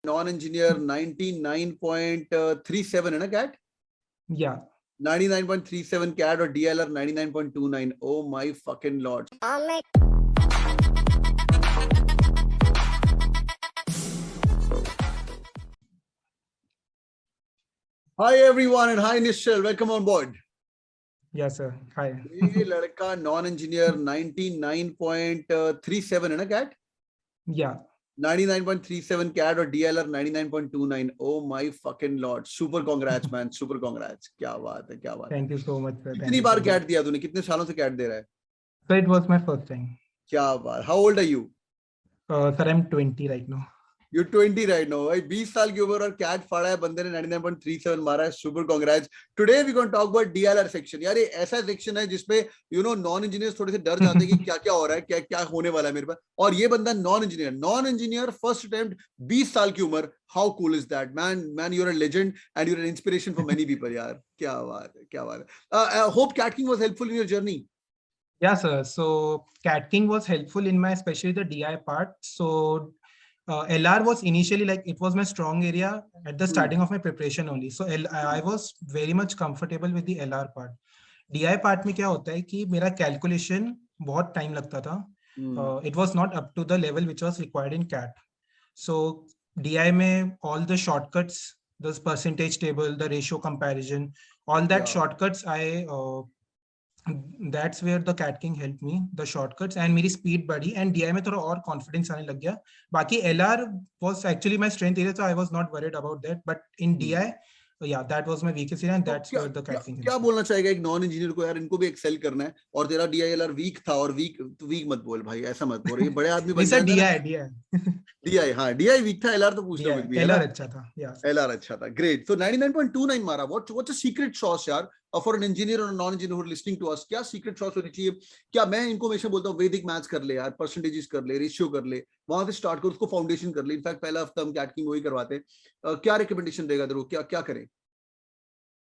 Non-engineer 99.37 है ना cat? Yeah. 99.37 CAD और DLR 99.29. Oh my fucking lord. Hi everyone and hi Nishal. Welcome on board. Yes sir. Hi. ये लड़का non-engineer 99.37 है ना कैट? Yeah. 99.37 CAD और DLR 99.29. Oh my fucking lord. Super congrats man. Super congrats. क्या बात है, क्या बात है. Thank you so much sir. कितनी बार CAT दिया तूने? कितने सालों से CAT दे रहा है? So it was my first time. क्या बात. How old are you? Sir, I'm 20 right now. You're 20 right now. भाई 20 साल की उम्र और कैट फाड़ा है बंदे ने 99.37 मारा है. Super congrats. Today we going talk about DLR section. यार ये ऐसा सेक्शन है जिसपे नॉन इंजीनियर्स थोड़े से डर जाते हैं कि क्या क्या हो रहा है, क्या क्या होने वाला है मेरे पास. और ये बंदा नॉन इंजीनियर फर्स्ट अटेम्प्ट 20 साल की उम्र. How cool is that man you're a legend and you're an inspiration for many people. यार क्या बात है, क्या बात है. Hope Cat King was helpful in your journey. Yeah sir. So Cat King was helpful in my especially the DI part. So LR was initially like it was my strong area at the starting of my preparation only. So I was very much comfortable with the LR part. DI part में क्या होता है कि मेरा calculation बहुत time लगता था. It was not up to the level which was required in CAT. So DI में all the shortcuts, the percentage table, the ratio comparison, all that shortcuts that's where the Cat King helped me, the shortcuts, and मेरी speed बढ़ी and DI में थोड़ा और confidence आने लग गया. बाकी LR was actually my strength area, so I was not worried about that. But in DI, yeah, that was my weakest area, and that's where the Cat King helped. क्या बोलना चाहेगा एक नॉन इंजीनियर को? यार इनको भी Excel करना है और तेरा डीआईएलआर वीक था. और वीक मत बोल भाई, ऐसा मत बोल. ये बड़े आदमी बन जाते हैं. DI हाँ DI वीक था. LR तो पूछ लो. LR अच्छा था. Yeah. LR अच्छा था. Great. So 99.29 मारा. What's a secret sauce यार for an engineer or a non-engineer who are listening to us? क्या secret sauce होनी चाहिए? क्या मैं इनको हमेशा बोलता हूँ वैदिक मैथ्स कर ले यार, परसेंटेजेस कर ले, रेशियो कर ले, वहां से स्टार्ट कर, उसको फाउंडेशन कर ले. इनफैक्ट पहला हफ्ता हम कैट किंग वही करवाते हैं. क्या रिकमेंडेशन देगा तेरे को? क्या क्या करें?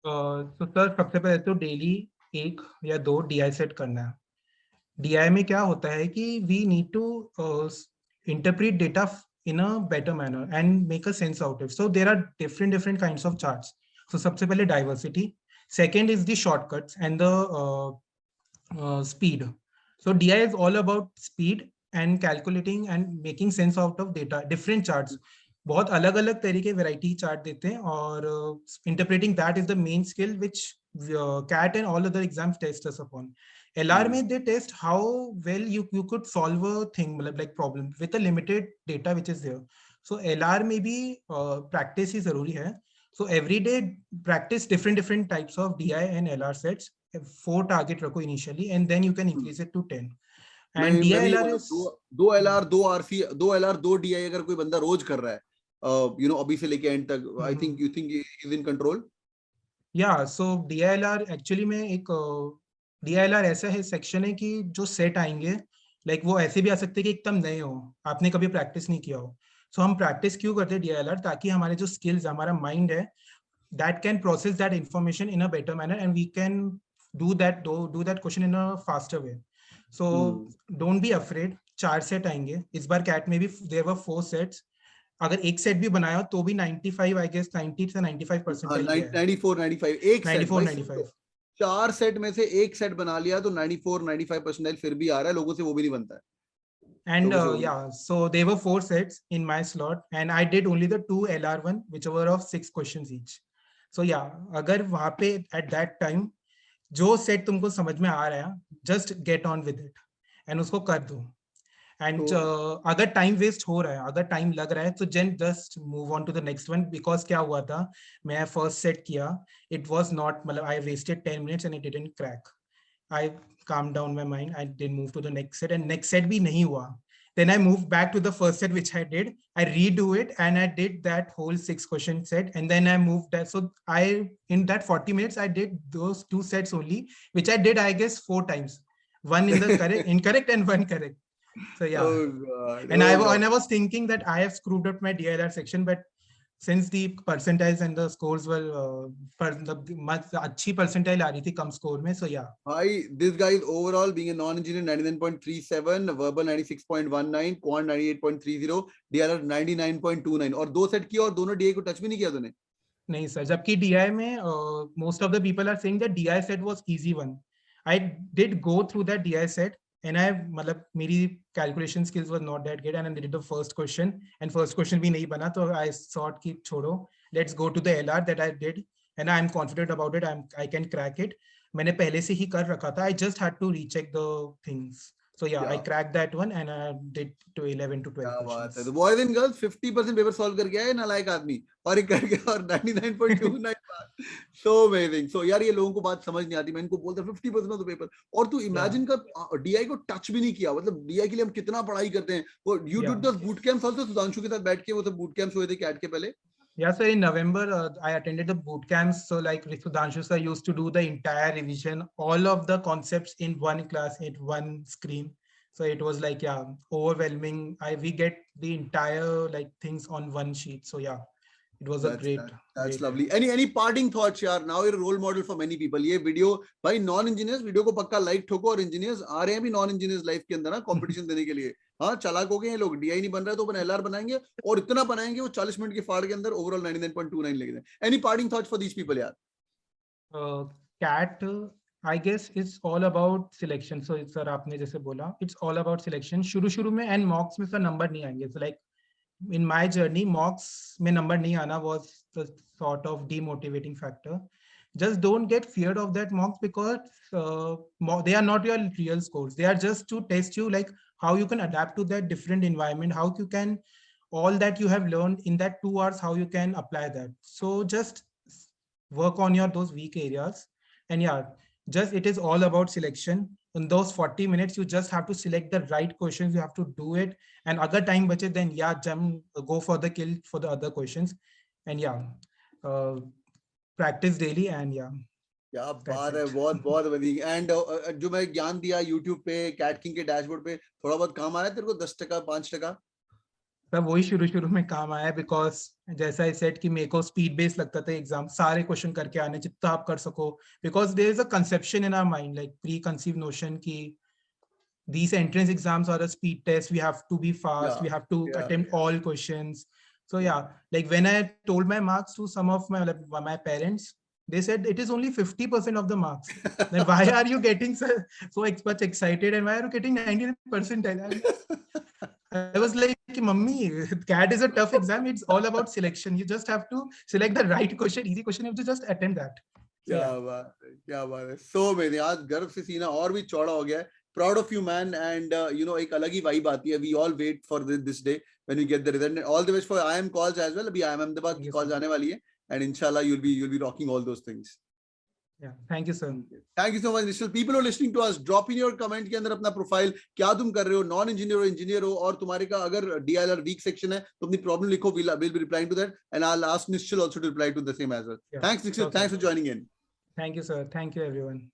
तो सर सबसे पहले तो डेली 1 या 2 DI सेट करना है. DI में क्या होता है कि we need to interpret data in a better manner and make a sense out of it. So there are different kinds of charts. So सबसे पहले diversity, second is the shortcuts and the speed. So DI is all about speed and calculating and making sense out of data. Different charts, बहुत अलग अलग तरीके variety chart देते हैं और interpreting that is the main skill which CAT and all other exams test us upon. LR में they test how well you could solve a thing, like problem with a limited data which is there. So LR में भी practice ही जरूरी है. So every day practice different types of DI and LR sets. 4 target रखो initially and then you can increase it to 10. And DI/LR is 2 LR 2 RC 2 LR 2 DI अगर कोई बंदा रोज कर रहा है अभी से लेके एंड तक, I think you think is in control. या सो DI/LR एक्चुअली में एक DI/LR ऐसा है सेक्शन है कि जो सेट आएंगे लाइक वो ऐसे भी आ सकते हैं कि एकदम नए हो, आपने कभी प्रैक्टिस नहीं किया हो. सो हम प्रैक्टिस क्यों करते हैं DI/LR? ताकि हमारे जो स्किल्स, हमारा माइंड है, that can process that information in a better manner and we can do that question in a faster way. So don't be afraid. 4 set आएंगे इस बार. कैट में भी there were 4 sets. अगर एक सेट भी बनाया तो भी 95 आई गेस 90 से 95 परसेंटाइल है. 94 एक सेट 94 4 सेट में से एक सेट बना लिया तो 94 परसेंटाइल फिर भी आ रहा है. लोगों से वो भी नहीं बनता है. And yeah, so there were 4 sets in my slot and I did only the 2 LR1 which were of 6 questions each. So yeah, अगर वहाँ पे at that time जो सेट तुमको समझ में आ रहा है, just get on with it and उसको कर दो. And अगर टाइम वेस्ट हो रहा है, अगर टाइम लग रहा है तो just move on to the next one. Because क्या हुआ था, मैं फर्स्ट सेट किया, इट वाज नॉट, मतलब I wasted 10 minutes and it didn't crack. I calm down my mind. I did move to the next set and next set भी नहीं हुआ. Then I moved back to the first set which I did. I redo it and I did that whole 6 question set and then I moved that. So in that 40 minutes I did those 2 sets only, which I did I guess 4 times. One in the correct, incorrect and one correct. So yeah. Oh God. And I was thinking that I have screwed up my DI/LR section, but since the percentiles and the scores were much अच्छी percentile आ रही थी कम score में, so yeah. Hi, this guy is overall being a non-engineer 99.37, verbal 96.19, quant 98.30, DLR 99.29 और 2 set किया और दोनों DI को touch भी नहीं किया तूने. नहीं सर, जबकि DI में most of the people are saying that DI set was easy one. I did go through that DI set and I मतलब मेरी calculation skills were not that good and I did the first question and first question भी नहीं बना, तो I thought कि छोड़ो, let's go to the LR that I did and I'm confident about it. I can crack it. मैंने पहले से ही कर रखा था. I just had to recheck the things. So yeah, I cracked that one and I did to 11 to 12 questions. The boys and girls 50% paper solve करके आए नालायक आदमी और एक करके और 99.29 so amazing. So यार ये लोगों को बात समझ नहीं आती. मैं इनको बोलता 50% ऑफ द पेपर और तू इमेजिन कर डीआई को टच भी नहीं किया. मतलब डीआई के लिए हम कितना पढ़ाई करते हैं. वो you did the boot camps also Sudhanshu के साथ बैठ के वो सब बूट कैंप्स हुए थे कैट के पहले. Yeah, sir, in November, I attended the boot camps. So like Sudhanshu sir used to do the entire revision, all of the concepts in one class, in one screen. So it was like, yeah, overwhelming. We get the entire like things on one sheet. So yeah, it was a great. That's great lovely. Any parting thoughts, यार? Now you're a role model for many people. ये video भाई non-engineers video को पक्का like ठोको और engineers आ रहे हैं भी non-engineers life के अंदर ना competition देने के लिए. हाँ चालाक हो गए हैं लोग. DI नहीं बन रहा है तो अपन LR बनाएंगे और इतना बनाएंगे वो 40 मिनट के फाड़ के अंदर overall 99.29 लेके दें. Any parting thoughts for these people, यार? CAT, I guess it's all about selection. So sir आपने जैसे बोला, it's all about selection. शुरू में and mocks में सर number नहीं आएंगे. So like in my journey, mocks में number नहीं आना was the sort of demotivating factor. Just don't get feared of that mocks because they are not your real scores. They are just to test you like how you can adapt to that different environment, how you can, all that you have learned in that 2 hours, how you can apply that. So just work on your those weak areas. And yeah, just it is all about selection. In those 40 minutes, you just have to select the right questions. You have to do it. And other time bache, then yeah, go for the kill for the other questions. And yeah, practice daily and yeah. क्या बात है. बहुत बहुत बढ़िया. And जो मैं ज्ञान दिया YouTube पे कैट किंग के डैशबोर्ड पे थोड़ा बहुत काम आया तेरे को 10% 5%? तब वही शुरू में काम आया बिकॉज जैसा आई सेड कि मेरे को स्पीड बेस लगता था एग्जाम, सारे क्वेश्चन करके आने जितना आप कर सको, because there is a conception in our mind like pre conceive notion कि these entrance exams are a speed test, we have to be fast, we have to attempt all questions. So yeah, like when I told my marks to some of my parents, they said it is only 50% of the marks. Then why are you getting so much excited and why are you getting 99%? I was like, Mummy, CAT is a tough exam. It's all about selection. You just have to select the right question, easy question. You have to just attempt that. क्या बात है. So amazing. आज गर्व से सीना और भी चौड़ा हो गया है. Proud of you, man. And एक अलग ही vibe आती है. We all wait for this day when we get the result. And all the best for IIM calls as well. अभी IIM Ahmedabad की calls आने वाली है. And inshallah you'll be rocking all those things. Yeah, thank you, sir. Thank you so much, Nishal. People who are listening to us, drop in your comment के अंदर अपना profile, क्या तुम कर रहे हो, नॉन इंजीनियर हो, इंजीनियर हो, और तुम्हारे का अगर DILR वीक सेक्शन है तो अपनी प्रॉब्लम लिखो. We'll be replying to that, and I'll ask Nishal also to reply to the same as well. Yeah. Thanks, Nishal. Okay. Thanks for joining in. Thank you, sir. Thank you, everyone.